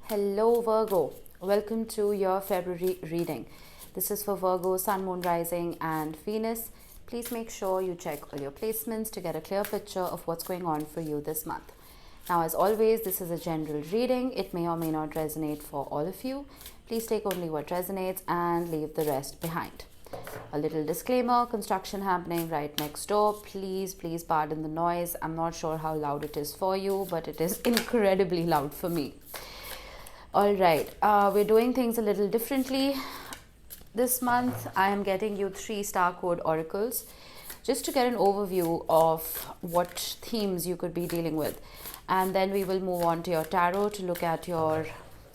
Hello Virgo, welcome to your February reading. This is for Virgo, Sun, Moon, Rising and Venus. Please make sure you check all your placements to get a clear picture of what's going on for you this month. Now, as always, this is a general reading. It may or may not resonate for all of you. Please take only what resonates and leave the rest behind. A little disclaimer, construction happening right next door. Please pardon the noise. I'm not sure how loud it is for you, but it is incredibly loud for me. All right, we're doing things a little differently. This month, I am getting you 3 star code oracles just to get an overview of what themes you could be dealing with. And then we will move on to your tarot to look at your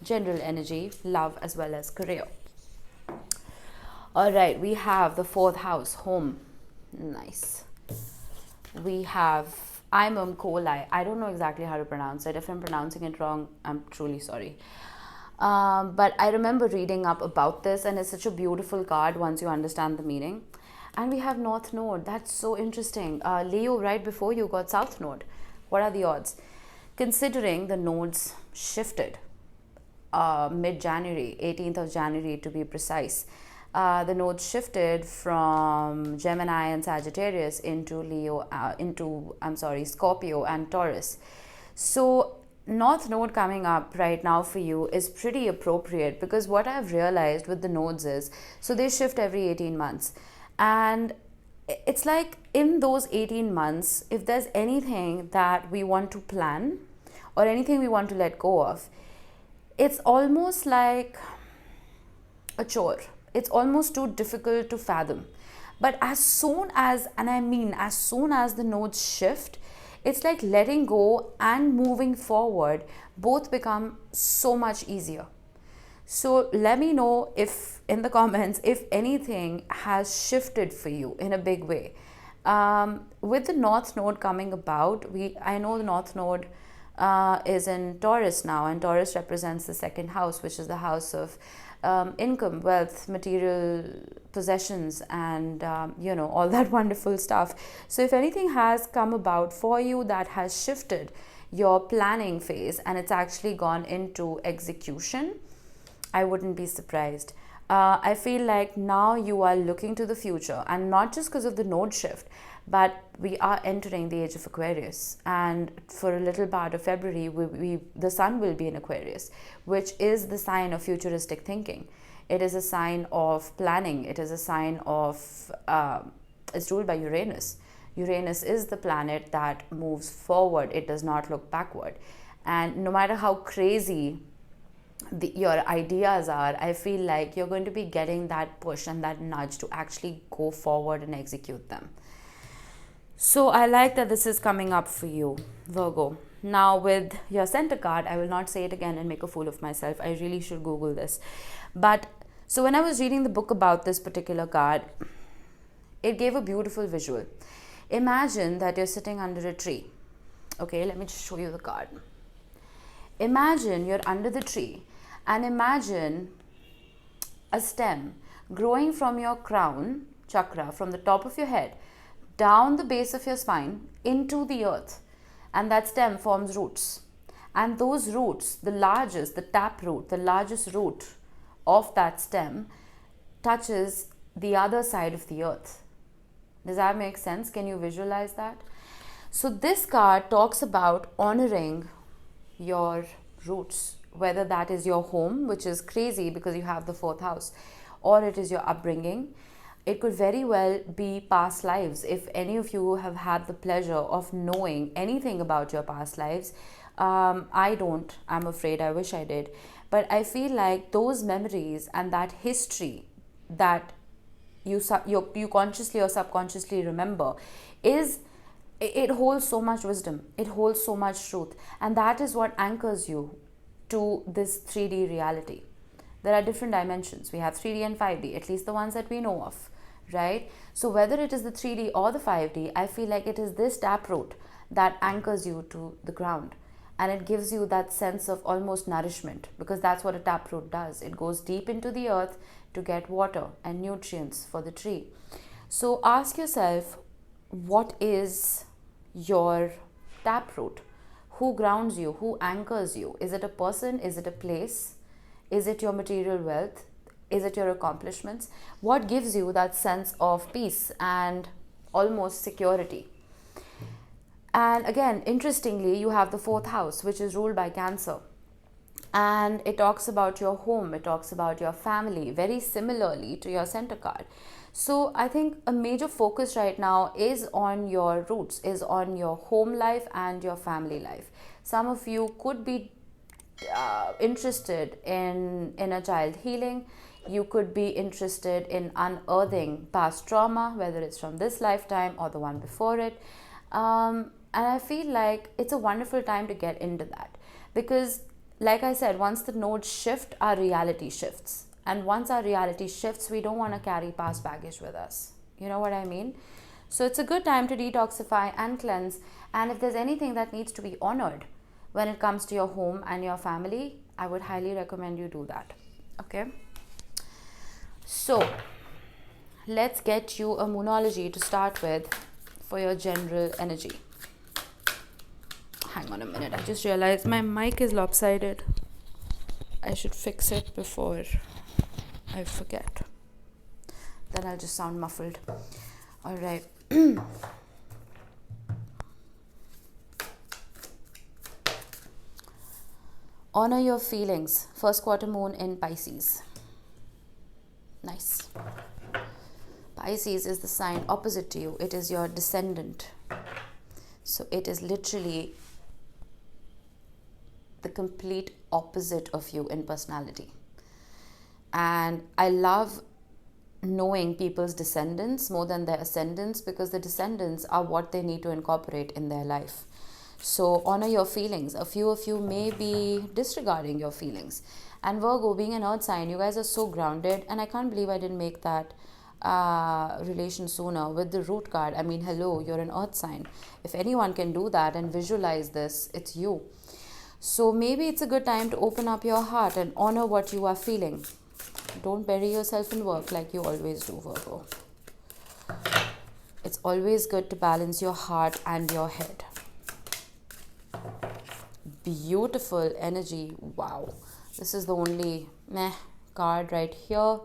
general energy, love as well as career. All right, we have the 4th house, home. Nice. We have Imam Kolai. I don't know exactly how to pronounce it. If I'm pronouncing it wrong, I'm truly sorry. But I remember reading up about this, and it's such a beautiful card once you understand the meaning. And we have North Node. That's so interesting. Leo, right before you got South Node. What are the odds? Considering the nodes shifted mid-January, 18th of January to be precise. The nodes shifted from Gemini and Sagittarius into Scorpio and Taurus. So North Node coming up right now for you is pretty appropriate, because what I've realized with the nodes is, so they shift every 18 months. And it's like in those 18 months, if there's anything that we want to plan or anything we want to let go of, it's almost like a chore. It's almost too difficult to fathom. But as soon as the nodes shift, it's like letting go and moving forward both become so much easier. So let me know if in the comments if anything has shifted for you in a big way. With the North Node coming about, I know the North Node is in Taurus now, and Taurus represents the 2nd house, which is the house of income, wealth, material possessions, and all that wonderful stuff. So if anything has come about for you that has shifted your planning phase and it's actually gone into execution, I wouldn't be surprised. I feel like now you are looking to the future, and not just because of the node shift, but we are entering the age of Aquarius, and for a little part of February the sun will be in Aquarius, which is the sign of futuristic thinking. It is a sign of planning. It is a sign of it's ruled by Uranus. Uranus is the planet that moves forward. It does not look backward. And no matter how crazy your ideas are, I feel like you're going to be getting that push and that nudge to actually go forward and execute them. So I like that this is coming up for you, Virgo. Now with your center card, I will not say it again and make a fool of myself. I really should Google this. But so when I was reading the book about this particular card, it gave a beautiful visual. Imagine that you're sitting under a tree. Okay, let me just show you the card. Imagine you're under the tree, and imagine a stem growing from your crown chakra, from the top of your head, down the base of your spine into the earth, and that stem forms roots. And those roots, the largest root of that stem touches the other side of the earth. Does that make sense? Can you visualize that? So this card talks about honoring your roots, whether that is your home, which is crazy because you have the 4th house, or it is your upbringing. It could very well be past lives. If any of you have had the pleasure of knowing anything about your past lives, I don't. I'm afraid. I wish I did. But I feel like those memories and that history that you consciously or subconsciously remember it holds so much wisdom. It holds so much truth. And that is what anchors you to this 3D reality. There are different dimensions. We have 3D and 5D, at least the ones that we know of, right? So whether it is the 3D or the 5D, I feel like it is this taproot that anchors you to the ground. And it gives you that sense of almost nourishment, because that's what a taproot does. It goes deep into the earth to get water and nutrients for the tree. So ask yourself, what is your taproot? Who grounds you? Who anchors you? Is it a person? Is it a place? Is it your material wealth? Is it your accomplishments? What gives you that sense of peace and almost security? And again, interestingly, you have the fourth house, which is ruled by Cancer. And it talks about your home, it talks about your family, very similarly to your center card. So I think a major focus right now is on your roots, is on your home life and your family life. Some of you could be interested in inner child healing. You could be interested in unearthing past trauma, whether it's from this lifetime or the one before it. And I feel like it's a wonderful time to get into that, because like I said, once the nodes shift, our reality shifts. And once our reality shifts, we don't want to carry past baggage with us. You know what I mean? So it's a good time to detoxify and cleanse. And if there's anything that needs to be honored when it comes to your home and your family, I would highly recommend you do that. Okay? So let's get you a moonology to start with for your general energy. Hang on a minute, I just realized my mic is lopsided. I should fix it before I forget. Then I'll just sound muffled. All right. Honor your feelings. First quarter moon in Pisces. Nice. Pisces is the sign opposite to you. It is your descendant. So it is literally the complete opposite of you in personality. And I love knowing people's descendants more than their ascendants, because the descendants are what they need to incorporate in their life. So honor your feelings. A few of you may be disregarding your feelings. And Virgo, being an earth sign, you guys are so grounded, and I can't believe I didn't make that relation sooner with the root card. I mean, hello, you're an earth sign. If anyone can do that and visualize this, it's you. So maybe it's a good time to open up your heart and honor what you are feeling. Don't bury yourself in work like you always do, Virgo. It's always good to balance your heart and your head. Beautiful energy. Wow. This is the only meh card right here.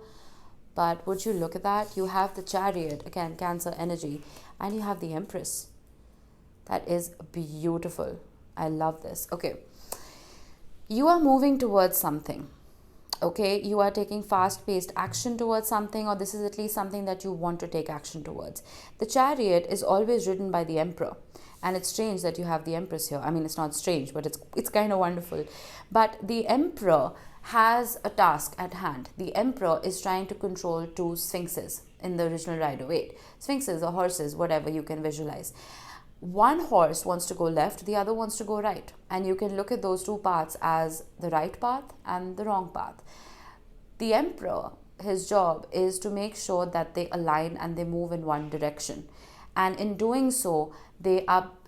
But would you look at that? You have the Chariot, again, Cancer energy. And you have the Empress. That is beautiful. I love this. Okay. You are moving towards something. Okay, you are taking fast-paced action towards something, or this is at least something that you want to take action towards. The Chariot is always ridden by the Emperor, and it's strange that you have the Empress here. I mean, it's not strange, but it's kind of wonderful. But the Emperor has a task at hand. The Emperor is trying to control two Sphinxes in the original Rider-Waite. Sphinxes or horses, whatever you can visualize. One horse wants to go left, the other wants to go right. And you can look at those two paths as the right path and the wrong path. The Emperor, his job is to make sure that they align and they move in one direction. And in doing so,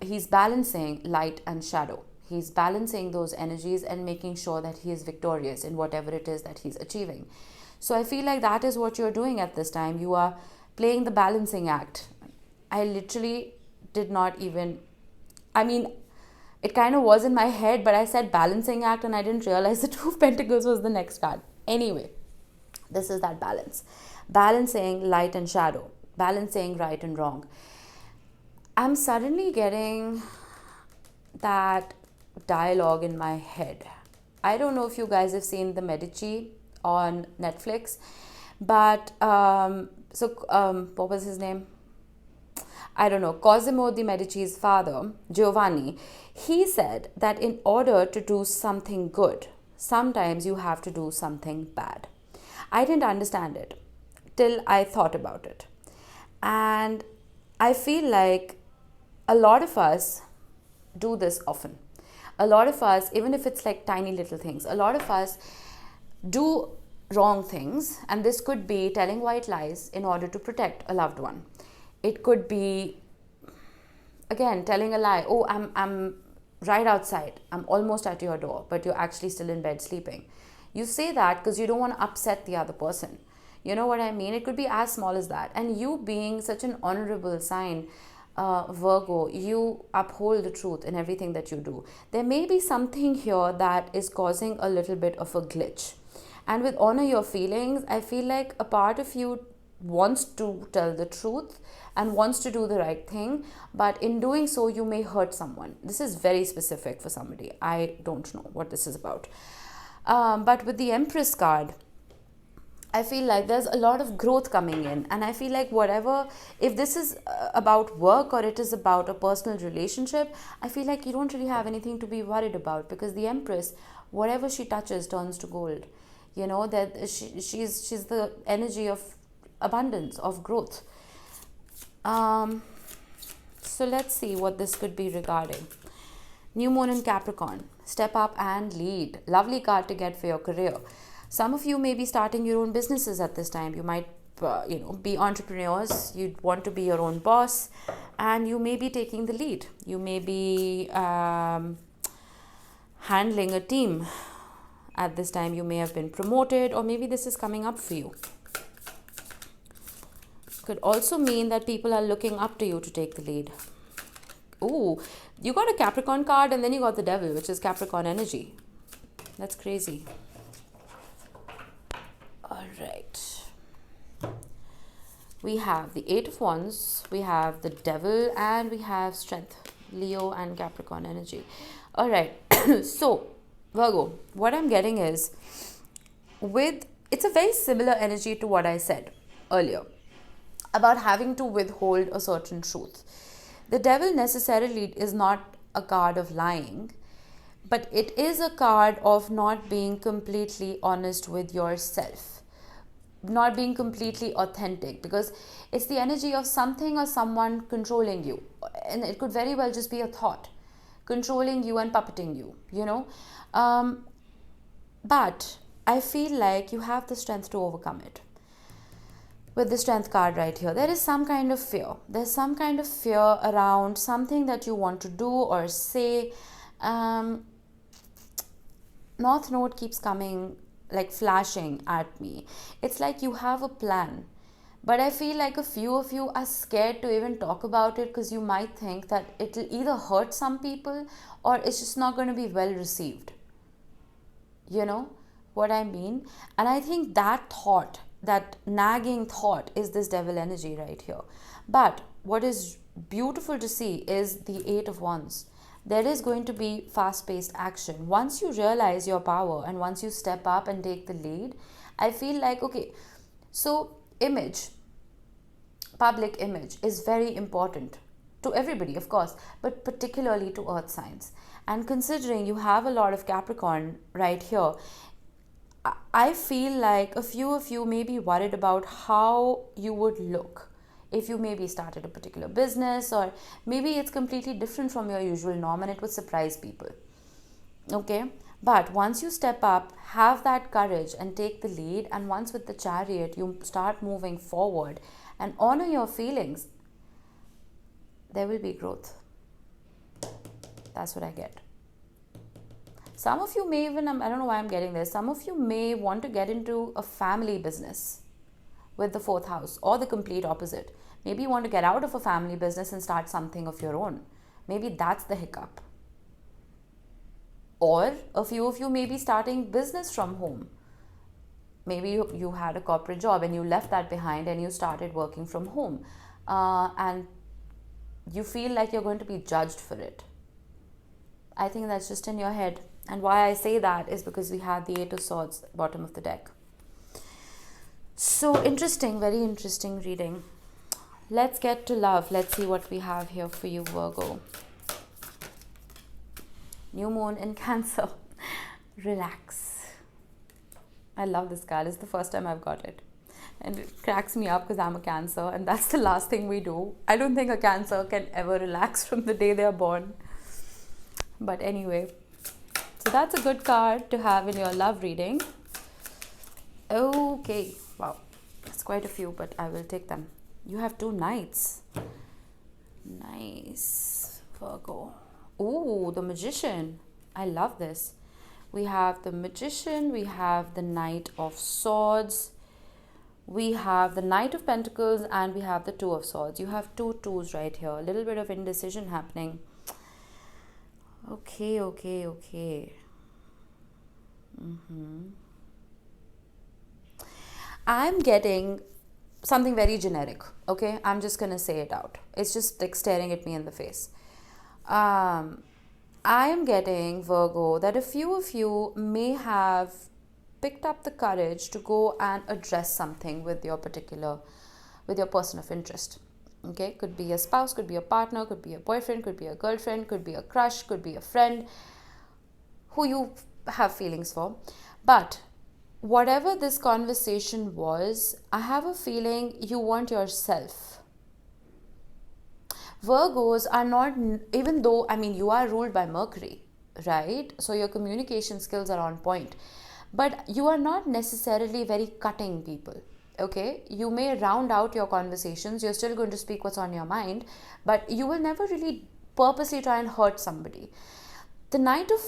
he's balancing light and shadow. He's balancing those energies and making sure that he is victorious in whatever it is that he's achieving. So I feel like that is what you're doing at this time. You are playing the balancing act. I literally did not even, I mean, it kind of was in my head, but I said balancing act and I didn't realize the Two of Pentacles was the next card. Anyway, this is that balance. Balancing light and shadow. Balancing right and wrong. I'm suddenly getting that dialogue in my head. I don't know if you guys have seen The Medici on Netflix, but what was his name? I don't know, Cosimo de' Medici's father, Giovanni, he said that in order to do something good, sometimes you have to do something bad. I didn't understand it till I thought about it. And I feel like a lot of us do this often. A lot of us, even if it's like tiny little things, a lot of us do wrong things. And this could be telling white lies in order to protect a loved one. It could be, again, telling a lie. Oh, I'm right outside. I'm almost at your door, but you're actually still in bed sleeping. You say that because you don't want to upset the other person. You know what I mean? It could be as small as that. And you being such an honorable sign, Virgo, you uphold the truth in everything that you do. There may be something here that is causing a little bit of a glitch. And with honor your feelings, I feel like a part of you wants to tell the truth and wants to do the right thing, but in doing so, you may hurt someone. This is very specific for somebody. I don't know what this is about. But with the Empress card, I feel like there's a lot of growth coming in, and I feel like whatever, if this is about work or it is about a personal relationship, I feel like you don't really have anything to be worried about, because the Empress, whatever she touches turns to gold. You know that she's the energy of abundance, of growth. So let's see what this could be regarding. New Moon in Capricorn, step up and lead. Lovely card to get for your career. Some of you may be starting your own businesses at this time. You might, be entrepreneurs. You want to be your own boss, and you may be taking the lead. You may be handling a team. At this time, you may have been promoted, or maybe this is coming up for you. Could also mean that people are looking up to you to take the lead. Ooh, you got a Capricorn card, and then you got the Devil, which is Capricorn energy. That's crazy. All right. We have the Eight of Wands, we have the Devil, and we have Strength, Leo and Capricorn energy. All right. So, Virgo, what I'm getting is, it's a very similar energy to what I said earlier about having to withhold a certain truth. The Devil necessarily is not a card of lying, but it is a card of not being completely honest with yourself, not being completely authentic, because it's the energy of something or someone controlling you, and it could very well just be a thought controlling you and puppeting you, but I feel like you have the strength to overcome it. With the Strength card right here, there is some kind of fear. There's some kind of fear around something that you want to do or say. North Node keeps coming, like flashing at me. It's like you have a plan, but I feel like a few of you are scared to even talk about it, because you might think that it'll either hurt some people or it's just not going to be well received. You know what I mean? And I think that nagging thought is this Devil energy right here. But what is beautiful to see is the Eight of Wands. There is going to be fast-paced action. Once you realize your power and once you step up and take the lead, I feel like, okay, so public image is very important to everybody, of course, but particularly to earth signs. And considering you have a lot of Capricorn right here, I feel like a few of you may be worried about how you would look if you maybe started a particular business, or maybe it's completely different from your usual norm and it would surprise people. Okay, but once you step up, have that courage and take the lead, and once with the Chariot you start moving forward and honor your feelings, there will be growth. That's what I get. Some of you may even, I don't know why I'm getting this, some of you may want to get into a family business with the 4th house, or the complete opposite. Maybe you want to get out of a family business and start something of your own. Maybe that's the hiccup. Or a few of you may be starting business from home. Maybe you had a corporate job and you left that behind and you started working from home. And you feel like you're going to be judged for it. I think that's just in your head. And why I say that is because we had the Eight of Swords bottom of the deck. So interesting, very interesting reading. Let's get to love. Let's see what we have here for you, Virgo. New Moon in Cancer. Relax. I love this card. It's the first time I've got it. And it cracks me up because I'm a Cancer, and that's the last thing we do. I don't think a Cancer can ever relax from the day they're born. But anyway, so that's a good card to have in your love reading. Okay, wow, that's quite a few, but I will take them. You have 2 knights. Nice, Virgo. Ooh, the Magician. I love this. We have the Magician, we have the Knight of Swords, we have the Knight of Pentacles, and we have the Two of Swords. You have two twos right here. A little bit of indecision happening. Okay. I'm getting something very generic. Okay, I'm just gonna say it out. It's just like staring at me in the face. I am getting, Virgo, that a few of you may have picked up the courage to go and address something with your person of interest. Okay, could be a spouse, could be a partner, could be a boyfriend, could be a girlfriend, could be a crush, could be a friend who you have feelings for. But whatever this conversation was, I have a feeling you want yourself. Virgos are not, even though, I mean, you are ruled by Mercury, right? So your communication skills are on point. But you are not necessarily very cutting people, okay? You may round out your conversations. You're still going to speak what's on your mind, but you will never really purposely try and hurt somebody. The Knight of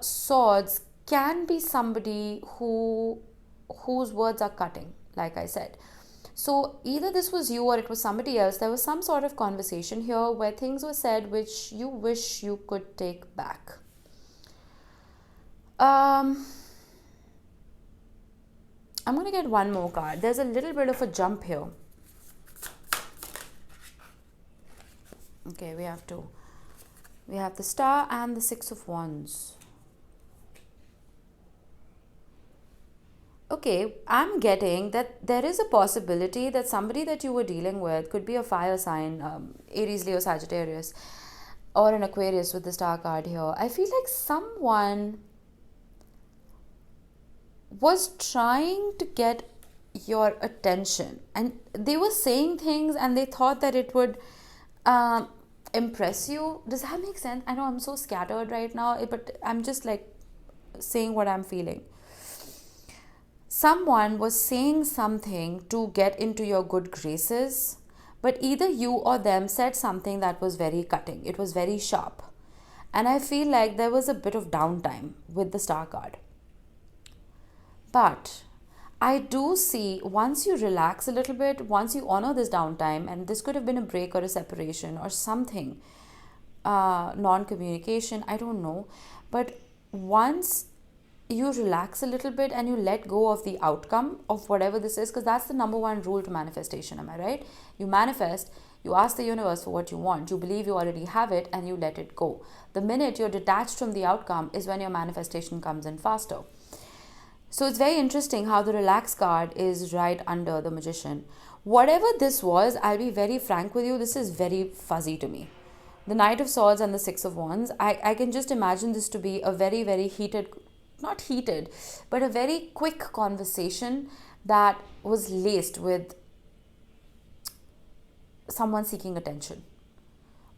Swords can be somebody whose words are cutting, like I said. So either this was you or it was somebody else. There was some sort of conversation here where things were said which you wish you could take back. I'm going to get one more card. There's a little bit of a jump here. Okay, we have two. We have the Star and the Six of Wands. Okay, I'm getting that there is a possibility that somebody that you were dealing with could be a fire sign, Aries, Leo, Sagittarius, or an Aquarius with the Star card here. I feel like someone was trying to get your attention, and they were saying things and they thought that it would impress you. Does that make sense? I know I'm so scattered right now, but I'm just like saying what I'm feeling. Someone was saying something to get into your good graces, but either you or them said something that was very cutting. It was very sharp. And I feel like there was a bit of downtime with the Star card. But I do see, once you relax a little bit, once you honor this downtime, and this could have been a break or a separation or something, non-communication, I don't know. But once you relax a little bit and you let go of the outcome of whatever this is, because that's the number one rule to manifestation, am I right? You manifest, you ask the universe for what you want, you believe you already have it, and you let it go. The minute you're detached from the outcome is when your manifestation comes in faster. So it's very interesting how the relax card is right under the Magician. Whatever this was, I'll be very frank with you, this is very fuzzy to me. The Knight of Swords and the Six of Wands, I can just imagine this to be a very, very heated, not heated, but a very quick conversation that was laced with someone seeking attention.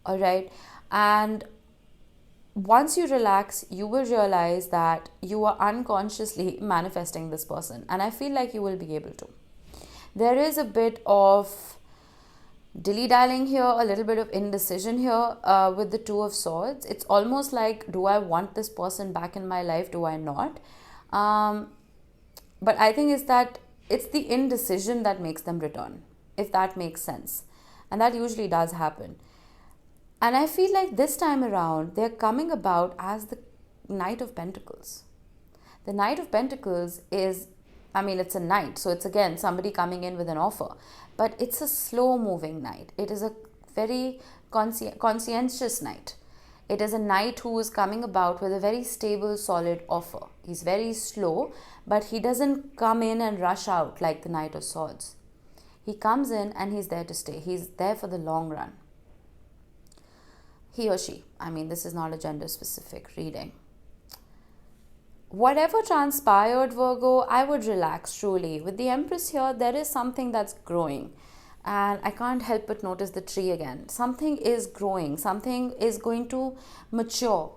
All right. And once you relax, you will realize that you are unconsciously manifesting this person. And I feel like you will be able to. There is a bit of dilly-dallying here, a little bit of indecision here with the Two of Swords. It's almost like, do I want this person back in my life? Do I not? But I think it's the indecision that makes them return, if that makes sense. And that usually does happen. And I feel like this time around, they're coming about as the Knight of Pentacles. The Knight of Pentacles is, I mean, it's a knight. So it's again somebody coming in with an offer. But it's a slow-moving knight. It is a very conscientious knight. It is a knight who is coming about with a very stable, solid offer. He's very slow, but he doesn't come in and rush out like the Knight of Swords. He comes in and he's there to stay. He's there for the long run. He or she. I mean, this is not a gender-specific reading. Whatever transpired, Virgo, I would relax, truly. With the Empress here, there is something that's growing. And I can't help but notice the tree again. Something is growing. Something is going to mature.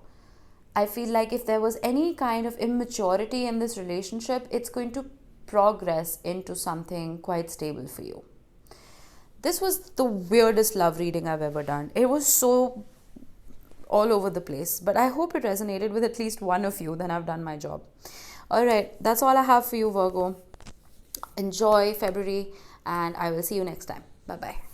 I feel like if there was any kind of immaturity in this relationship, it's going to progress into something quite stable for you. This was the weirdest love reading I've ever done. It was so all over the place, but I hope it resonated with at least one of you. Then I've done my job. All right, that's all I have for you, Virgo. Enjoy February, and I will see you next time. Bye bye.